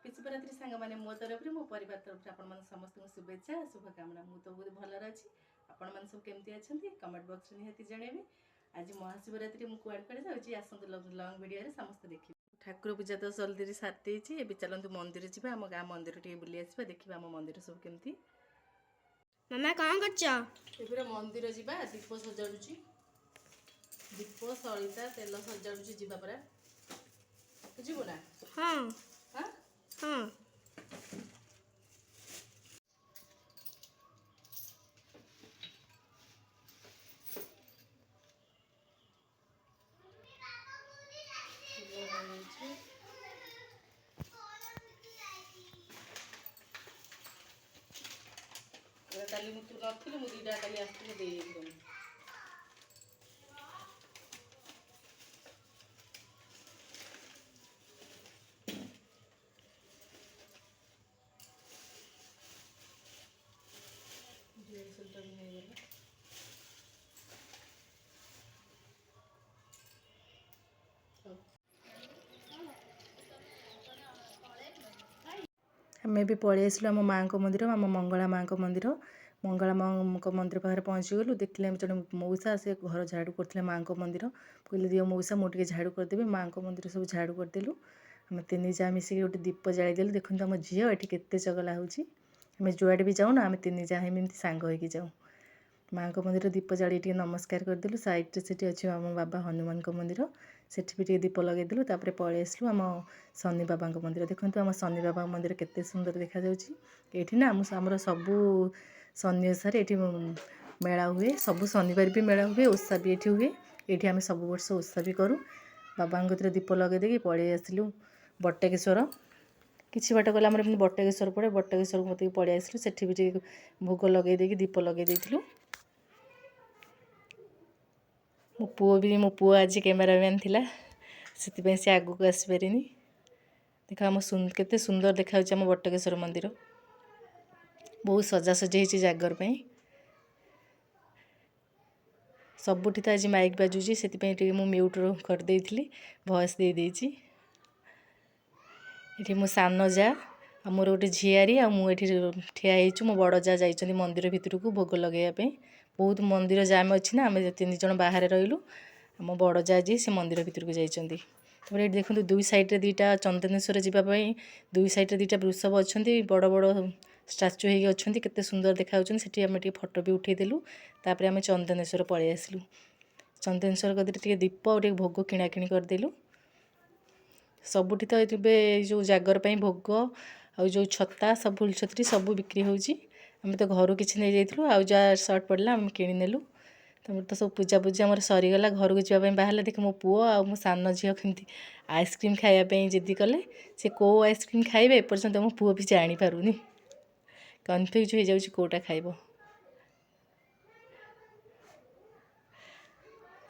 पिछुपरात्रि सांग मैंने मो तरफ मो परिवार तरफ आपण समस्त शुभेच्छा शुभकामना। मु तो बहुत भलर अच्छी आपण मैंने सब केमती अच्छा कमेंट बॉक्स में निहाती जनइबे। आज महाशिवरात्रि मुझे कुआड़ कुआड़े जाऊँगी आसतु लंग वीडियो समस्त देखिए। ठाकुर पूजा तो जल्दी सारी देती चलते मंदिर जी आम गाँ मंदिर टे बुली आसवा देखा आम मंदिर सब केमती। मामा कौन कर मंदिर जा दीप सजाड़ी दीप सलिता तेल सजाड़ी जीवा परा बुझू ना। हाँ हाँ हाँ कल तू नी मुझे दीटा कल आसती आम भी पलि आसलु आम माँ को मंदिर आम मंगला माँ को मंदिर मंगला माँ को मंदिर पाखे पहुँचीगलु देखिले जो मऊसा से घर झाड़ू करते माँ को मंदिर कहले दियो मऊसा मुझे झाड़ू करदेवी माँ को मंदिर सब झाड़ू करदेलु आम तीन जा मिसिक गोटे दीप जाईदेलु देखते आम झील ये केते चगला होमें जुआड़े भी जाऊँ आम तीन जा एमती सांग होगी जाऊँ माँ को मंदिर दीप जाड़ी टे नमस्कार करदेलु साइड से अच्छे आम बाबा हनुमान को मंदिर सेठी भी दीप लगेदेलु तापर पलि आसलु आम शनि बाबा मंदिर देखो आम शनि बाबा मंदिर केते सुंदर देखा ये ना आमर सबू शनि ओषार ये मेला हुए सबू शनिवार भी मेला हुए ओषा भी ये हुए ये आम सब वर्ष ओषा भी करूँ बाबा दीप लगे पलि आसलु बटेश्वर किसी बाट गला बटेश्वर पड़े बटेश्वर मत पलि आसलु सेठी भी भोग लगे दीप लगे देलु मो पुओ आज कैमेरामैन थिला से से आगू को आसपारे देख आम केते सुंदर देखा आम बटेश्वर मंदिर बहुत सजासजी होती जागर सबुठी तो आज माइक बाजुची से म्यूट करदे भॉइस दे देती ये मो सान जा मोर गोटे झीआरी मुझे ठिया मो बड़ जा जा मंदिर भितर को भोग लगेवाई बहुत मंदिर जाम अच्छी ना आम तीन जन बाहर रही आम बड़ जा जी से मंदिर भितर को जाइए ये देखो दुई साइड्रे दुईटा चंदनेश्वर जावाई दुई साइड्रे दुईटा वृषभ अच्छा बड़ बड़ स्टाच्यू हो केते सुंदर देखा आम फोटो भी उठेदेलु तापर आम चंदनेश्वर पलि आसलु चंदनेश्वर गदी दीप और भोग किणाकिणी करदेलु सबुठी तो ये जो जागर पर भोग आ जो छता सब फुल छतरी सब बिक्री होची आम तो घर किसी नहीं जाइलु आ जहाँ सर्ट पड़ा आम किनेलु तो सब पूजा पूजा आम सरीगला घर को जावाई बाहर देख मो पुओ आ मो सान झील केमती आइसक्रीम खायापी जिद्दी कले से कौ आइसक्रीम खाइबे एपर्यंत मो पुओ भी जापारुनी कन्फ्यूज हो जाऊँ कौटा खाइब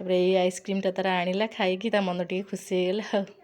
तापर ये आइसक्रीम टा तार आनिला खाई ता मन टे खुशी हो गला।